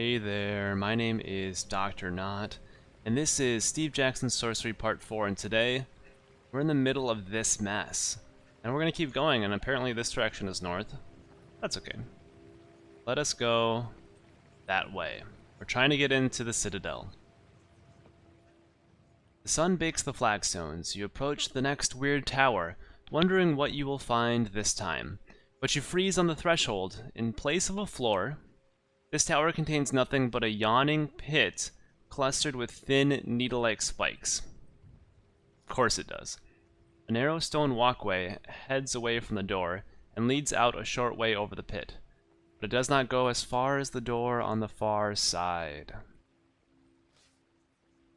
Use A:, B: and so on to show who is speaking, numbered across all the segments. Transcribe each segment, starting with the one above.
A: Hey there, my name is Dr. Nought, and this is Steve Jackson's Sorcery Part 4, and today, we're in the middle of this mess. And we're gonna keep going, and apparently this direction is north. That's okay. Let us go that way. We're trying to get into the Citadel. The sun bakes the flagstones. You approach the next weird tower, wondering what you will find this time. But you freeze on the threshold. In place of a floor, this tower contains nothing but a yawning pit clustered with thin, needle-like spikes. Of course it does. A narrow stone walkway heads away from the door and leads out a short way over the pit, but it does not go as far as the door on the far side.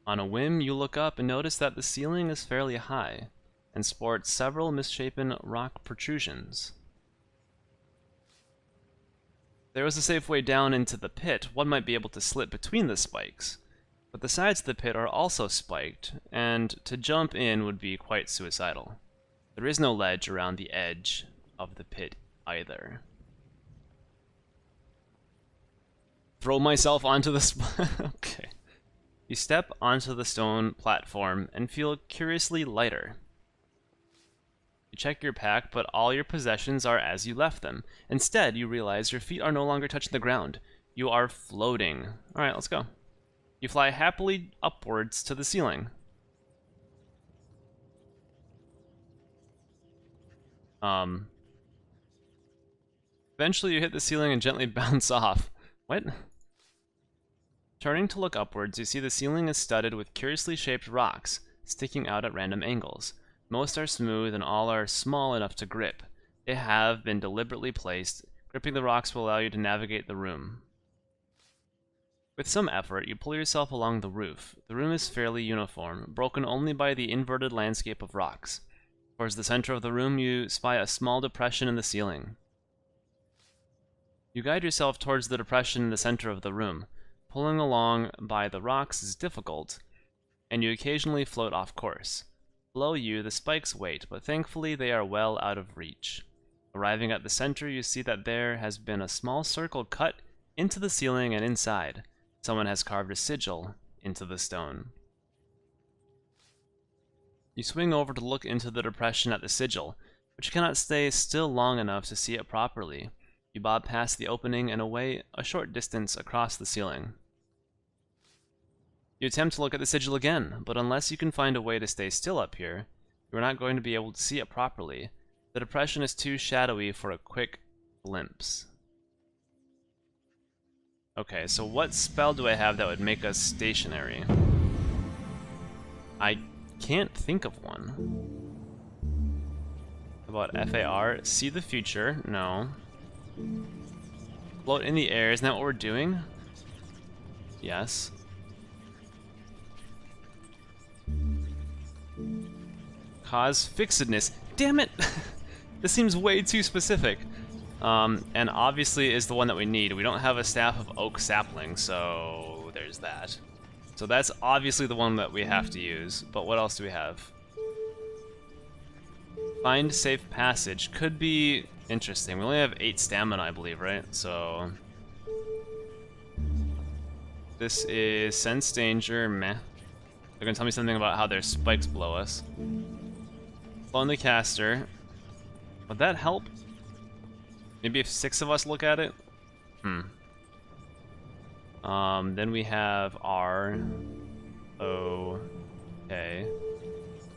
A: On a whim, you look up and notice that the ceiling is fairly high and sports several misshapen rock protrusions. If there was a safe way down into the pit, one might be able to slip between the spikes, but the sides of the pit are also spiked, and to jump in would be quite suicidal. There is no ledge around the edge of the pit either. Throw myself onto the okay. You step onto the stone platform and feel curiously lighter. You check your pack, but all your possessions are as you left them. Instead, you realize your feet are no longer touching the ground. You are floating. Alright, let's go. You fly happily upwards to the ceiling. Eventually you hit the ceiling and gently bounce off. What? Turning to look upwards, you see the ceiling is studded with curiously shaped rocks, sticking out at random angles. Most are smooth and all are small enough to grip. They have been deliberately placed. Gripping the rocks will allow you to navigate the room. With some effort, you pull yourself along the roof. The room is fairly uniform, broken only by the inverted landscape of rocks. Towards the center of the room, you spy a small depression in the ceiling. You guide yourself towards the depression in the center of the room. Pulling along by the rocks is difficult, and you occasionally float off course. Below you, the spikes wait, but thankfully they are well out of reach. Arriving at the center, you see that there has been a small circle cut into the ceiling, and inside, someone has carved a sigil into the stone. You swing over to look into the depression at the sigil, but you cannot stay still long enough to see it properly. You bob past the opening and away a short distance across the ceiling. You attempt to look at the sigil again, but unless you can find a way to stay still up here, you are not going to be able to see it properly. The depression is too shadowy for a quick glimpse. Okay, so what spell do I have that would make us stationary? I can't think of one. How about FAR? See the future? No. Float in the air, isn't that what we're doing? Yes. Cause fixedness. Damn it! This seems way too specific. And obviously is the one that we need. We don't have a staff of oak sapling, so there's that. So that's obviously the one that we have to use. But what else do we have? Find safe passage. Could be interesting. We only have 8 stamina, I believe, right? So this is sense danger. Meh. They're gonna tell me something about how there's spikes below us. Clone the caster. Would that help? Maybe if 6 of us look at it? Then we have R. O. K.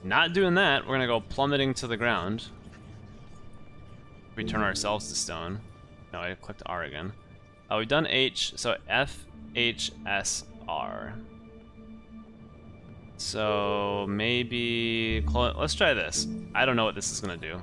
A: Not doing that. We're gonna go plummeting to the ground. We turn ourselves to stone. No, I clicked R again. Oh, we've done H, so F, H, S, R. So maybe let's try this. I don't know what this is gonna do.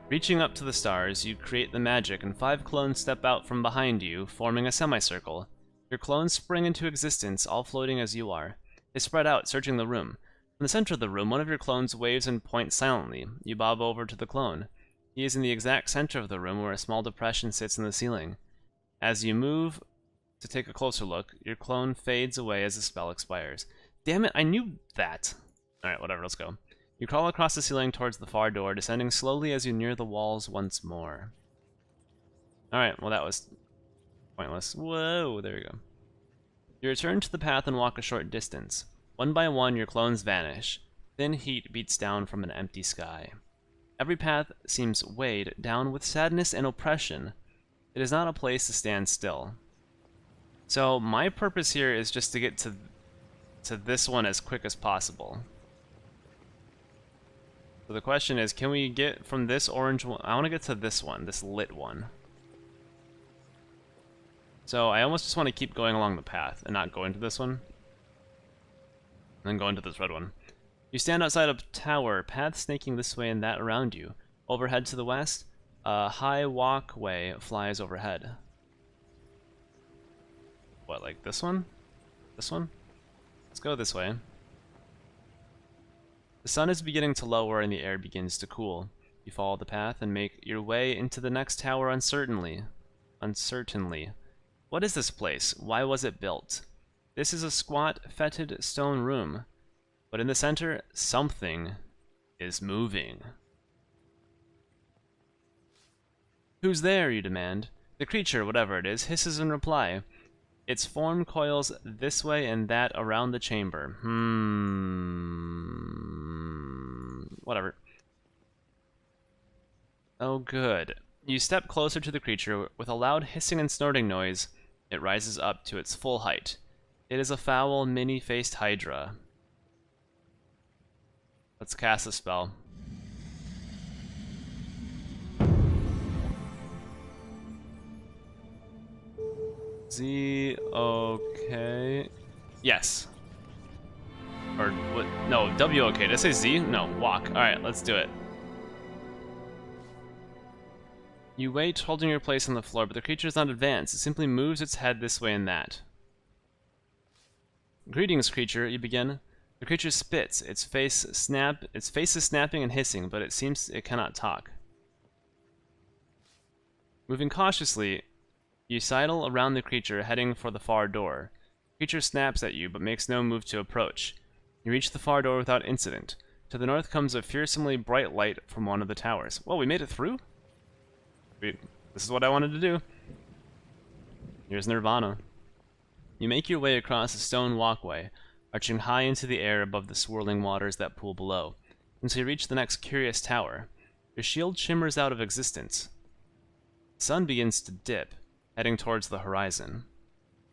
A: Reaching up to the stars, you create the magic, and 5 clones step out from behind you, forming a semicircle. Your clones spring into existence, all floating as you are. They spread out, searching the room. In the center of the room, one of your clones waves and points silently. You bob over to the clone. He is in the exact center of the room where a small depression sits in the ceiling. As you move to take a closer look, your clone fades away as the spell expires. Damn it, I knew that. Alright, whatever, let's go. You crawl across the ceiling towards the far door, descending slowly as you near the walls once more. Alright, well that was pointless. Whoa, there we go. You return to the path and walk a short distance. One by one, your clones vanish. Thin heat beats down from an empty sky. Every path seems weighed down with sadness and oppression. It is not a place to stand still. So my purpose here is just to get to this one as quick as possible. So the question is, can we get from this orange one? I want to get to this one, this lit one. So I almost just want to keep going along the path and not go into this one. And then go into this red one. You stand outside a tower, paths snaking this way and that around you. Overhead to the west, a high walkway flies overhead. What, like this one? This one? Let's go this way. The sun is beginning to lower and the air begins to cool. You follow the path and make your way into the next tower uncertainly. What is this place? Why was it built? This is a squat, fetid stone room. But in the center, something is moving. Who's there, you demand? The creature, whatever it is, hisses in reply. Its form coils this way and that around the chamber. Whatever. Oh, good. You step closer to the creature. With a loud hissing and snorting noise, it rises up to its full height. It is a foul, many-faced hydra. Let's cast a spell. Z, okay. Yes. Or what? No, W, okay. Did I say Z? No, walk. Alright, let's do it. You wait, holding your place on the floor, but the creature does not advance. It simply moves its head this way and that. Greetings, creature, you begin. The creature spits, its face is snapping and hissing, but it seems it cannot talk. Moving cautiously, you sidle around the creature, heading for the far door. The creature snaps at you, but makes no move to approach. You reach the far door without incident. To the north comes a fearsomely bright light from one of the towers. Whoa, we made it through? This is what I wanted to do. Here's Nirvana. You make your way across a stone walkway, arching high into the air above the swirling waters that pool below, until you reach the next curious tower. Your shield shimmers out of existence. The sun begins to dip, heading towards the horizon.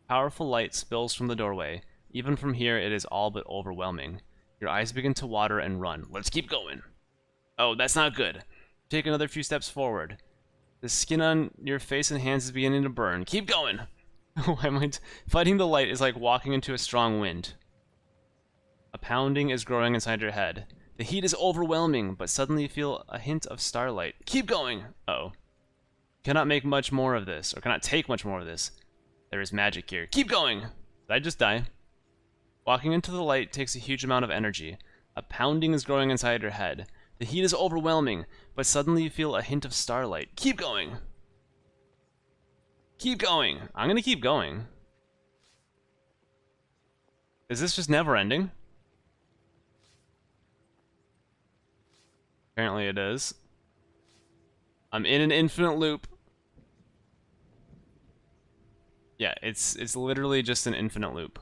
A: Powerful light spills from the doorway. Even from here, it is all but overwhelming. Your eyes begin to water and run. Let's keep going. Oh, that's not good. Take another few steps forward. The skin on your face and hands is beginning to burn. Keep going! Why am I fighting the light is like walking into a strong wind. A pounding is growing inside your head. The heat is overwhelming, but suddenly you feel a hint of starlight. Keep going! Uh-oh. Cannot make much more of this, or cannot take much more of this. There is magic here. Keep going! Did I just die? Walking into the light takes a huge amount of energy. A pounding is growing inside your head. The heat is overwhelming, but suddenly you feel a hint of starlight. Keep going! Keep going! I'm gonna keep going. Is this just never ending? Apparently it is. I'm in an infinite loop. Yeah, it's literally just an infinite loop.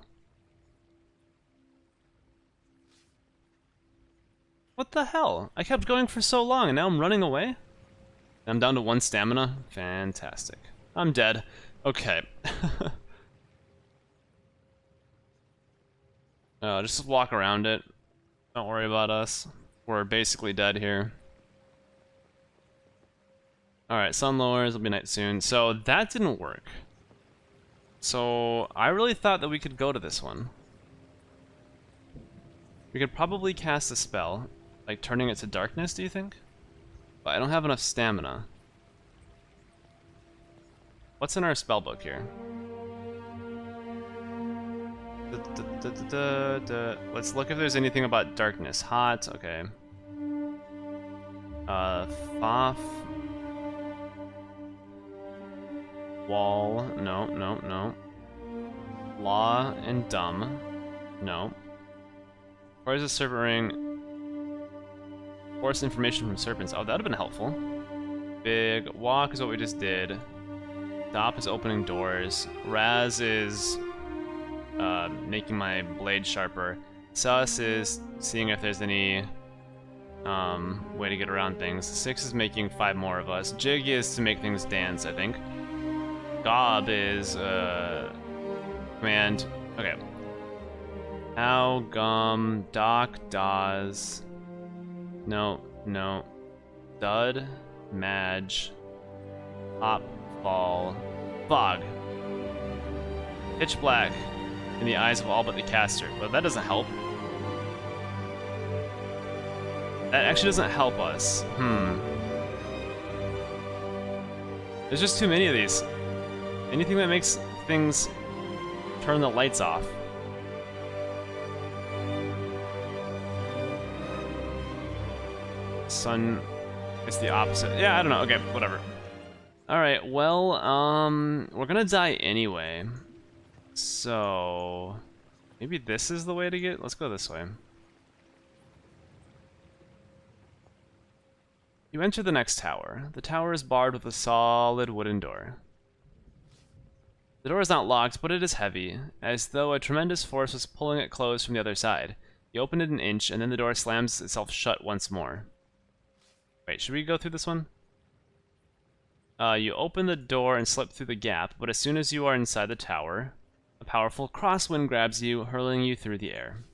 A: What the hell? I kept going for so long and now I'm running away? I'm down to 1 stamina? Fantastic. I'm dead. Okay. Just walk around it. Don't worry about us. We're basically dead here. Alright, sun lowers, it'll be night soon. So that didn't work. So I really thought that we could go to this one. We could probably cast a spell, like turning it to darkness, do you think? But I don't have enough stamina. What's in our spell book here? Let's look if there's anything about darkness. Hot, okay. Foff. Wall, no, no, no. Law and dumb, no. Where's the servant ring? Force information from serpents. Oh, that would have been helpful. Big walk is what we just did. Stop is opening doors. Raz is making my blade sharper. Sus is seeing if there's any way to get around things. 6 is making 5 more of us. Jig is to make things dance, I think. Gob is command. Okay. How, Gum, Doc, Daz. No. Dud, Madge, Hop, Fall, Fog. Pitch black in the eyes of all but the caster. But that doesn't help. That actually doesn't help us. There's just too many of these. Anything that makes things turn the lights off. Sun is the opposite. Yeah, I don't know. Okay, whatever. Alright, well, we're gonna die anyway. So maybe this is the way to get. Let's go this way. You enter the next tower. The tower is barred with a solid wooden door. The door is not locked, but it is heavy, as though a tremendous force was pulling it closed from the other side. You open it an inch, and then the door slams itself shut once more. Wait, should we go through this one? You open the door and slip through the gap, but as soon as you are inside the tower, a powerful crosswind grabs you, hurling you through the air.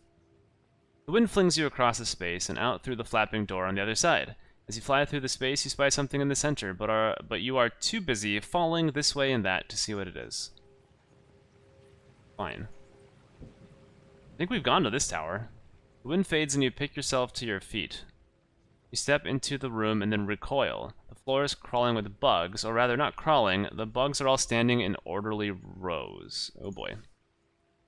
A: The wind flings you across the space and out through the flapping door on the other side. As you fly through the space, you spy something in the center, but you are too busy falling this way and that to see what it is. Fine. I think we've gone to this tower. The wind fades and you pick yourself to your feet. You step into the room and then recoil. The floor is crawling with bugs, or rather not crawling, the bugs are all standing in orderly rows. Oh boy.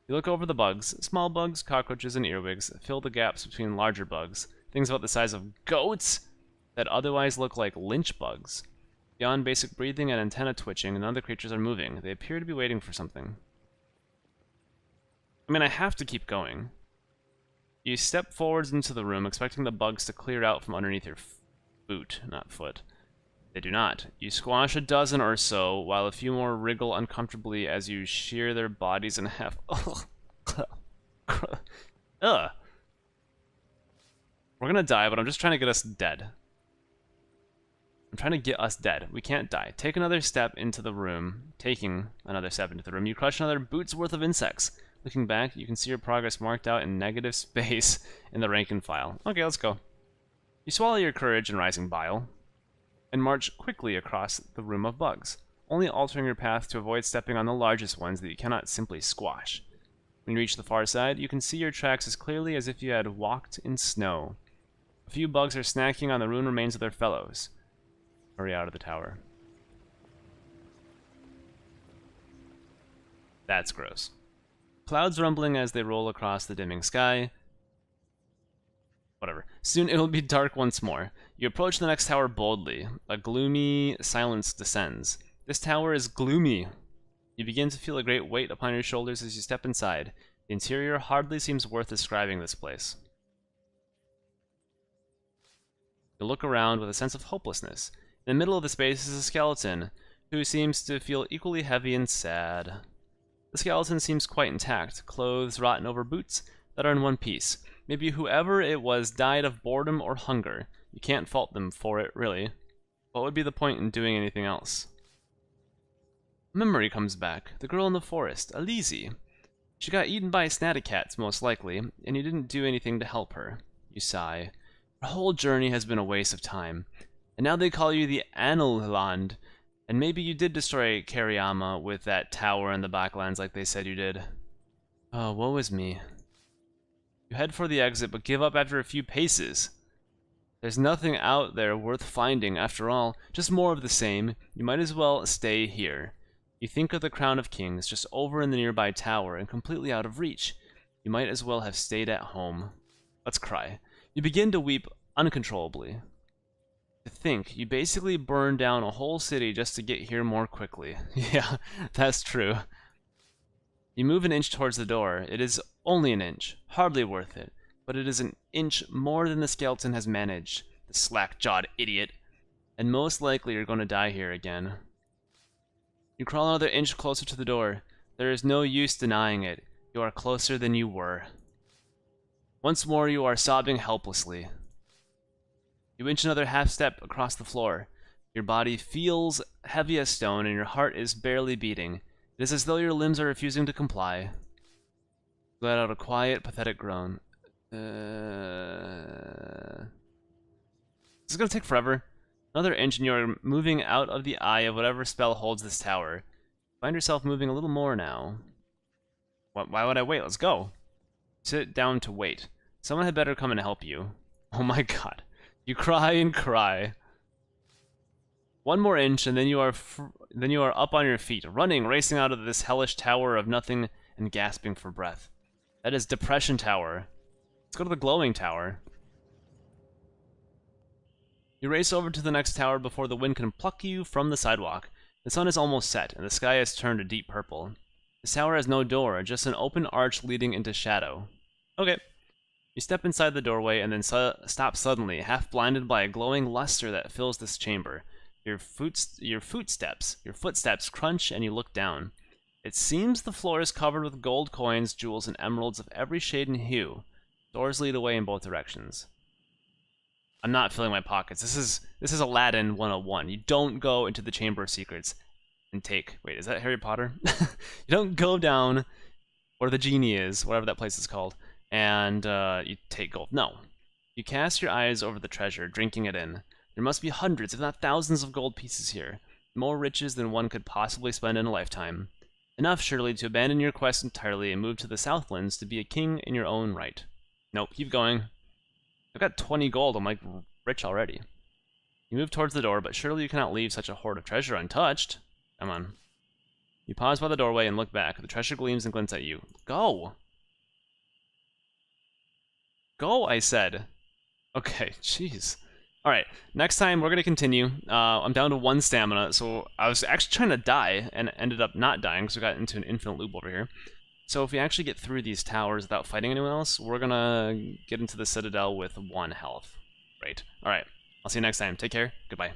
A: You look over the bugs. Small bugs, cockroaches, and earwigs fill the gaps between larger bugs. Things about the size of goats that otherwise look like lynch bugs. Beyond basic breathing and antenna twitching, none of the creatures are moving. They appear to be waiting for something. I mean, I have to keep going. You step forwards into the room, expecting the bugs to clear out from underneath your boot, not foot. They do not. You squash a dozen or so, while a few more wriggle uncomfortably as you shear their bodies in half. Ugh. We're gonna die, but I'm just trying to get us dead. I'm trying to get us dead. We can't die. Take another step into the room. Taking another step into the room, you crush another boot's worth of insects. Looking back, you can see your progress marked out in negative space in the rank and file. Okay, let's go. You swallow your courage and rising bile, and march quickly across the room of bugs, only altering your path to avoid stepping on the largest ones that you cannot simply squash. When you reach the far side, you can see your tracks as clearly as if you had walked in snow. A few bugs are snacking on the ruined remains of their fellows. Hurry out of the tower. That's gross. Clouds rumbling as they roll across the dimming sky. Whatever. Soon it will be dark once more. You approach the next tower boldly. A gloomy silence descends. This tower is gloomy. You begin to feel a great weight upon your shoulders as you step inside. The interior hardly seems worth describing this place. You look around with a sense of hopelessness. In the middle of the space is a skeleton, who seems to feel equally heavy and sad. The skeleton seems quite intact, clothes rotten over boots that are in one piece. Maybe whoever it was died of boredom or hunger. You can't fault them for it, really. What would be the point in doing anything else? Memory comes back. The girl in the forest, Alizi. She got eaten by snaticats, most likely, and you didn't do anything to help her. You sigh. Her whole journey has been a waste of time. And now they call you the Anilland. And maybe you did destroy Kariyama with that tower in the Backlands like they said you did. Oh, woe is me. You head for the exit, but give up after a few paces. There's nothing out there worth finding, after all. Just more of the same. You might as well stay here. You think of the Crown of Kings, just over in the nearby tower, and completely out of reach. You might as well have stayed at home. Let's cry. You begin to weep uncontrollably. To think, you basically burned down a whole city just to get here more quickly. Yeah, that's true. You move an inch towards the door. It is only an inch, hardly worth it, but it is an inch more than the skeleton has managed. Slack-jawed idiot. And most likely you're going to die here again. You crawl another inch closer to the door. There is no use denying it. You are closer than you were. Once more you are sobbing helplessly. You inch another half step across the floor. Your body feels heavy as stone and your heart is barely beating. It is as though your limbs are refusing to comply. You let out a quiet, pathetic groan. This is gonna take forever. Another inch and you are moving out of the eye of whatever spell holds this tower. Find yourself moving a little more now. Why would I wait? Let's go. Sit down to wait. Someone had better come and help you. Oh my god. You cry and cry. One more inch and then you are up on your feet, running, racing out of this hellish tower of nothing and gasping for breath. That is Depression Tower. Let's go to the Glowing Tower. You race over to the next tower before the wind can pluck you from the sidewalk. The sun is almost set, and the sky has turned a deep purple. This tower has no door, just an open arch leading into shadow. Okay. You step inside the doorway and then stop suddenly, half blinded by a glowing luster that fills this chamber. Your footsteps crunch and you look down. It seems the floor is covered with gold coins, jewels, and emeralds of every shade and hue. Doors lead away in both directions. I'm not filling my pockets. This is Aladdin 101. You don't go into the Chamber of Secrets and take... Wait, is that Harry Potter? You don't go down where the genie is, whatever that place is called, and you take gold. No. You cast your eyes over the treasure, drinking it in. There must be hundreds, if not thousands of gold pieces here. More riches than one could possibly spend in a lifetime. Enough, surely, to abandon your quest entirely and move to the Southlands to be a king in your own right. Nope, keep going. I've got 20 gold, I'm like rich already. You move towards the door, but surely you cannot leave such a hoard of treasure untouched. Come on. You pause by the doorway and look back. The treasure gleams and glints at you. Go! Go, I said. Okay, jeez. Alright, next time we're going to continue. I'm down to 1 stamina, so I was actually trying to die and ended up not dying because we got into an infinite loop over here. So if we actually get through these towers without fighting anyone else, we're going to get into the Citadel with 1 health. Great. Alright, I'll see you next time. Take care. Goodbye.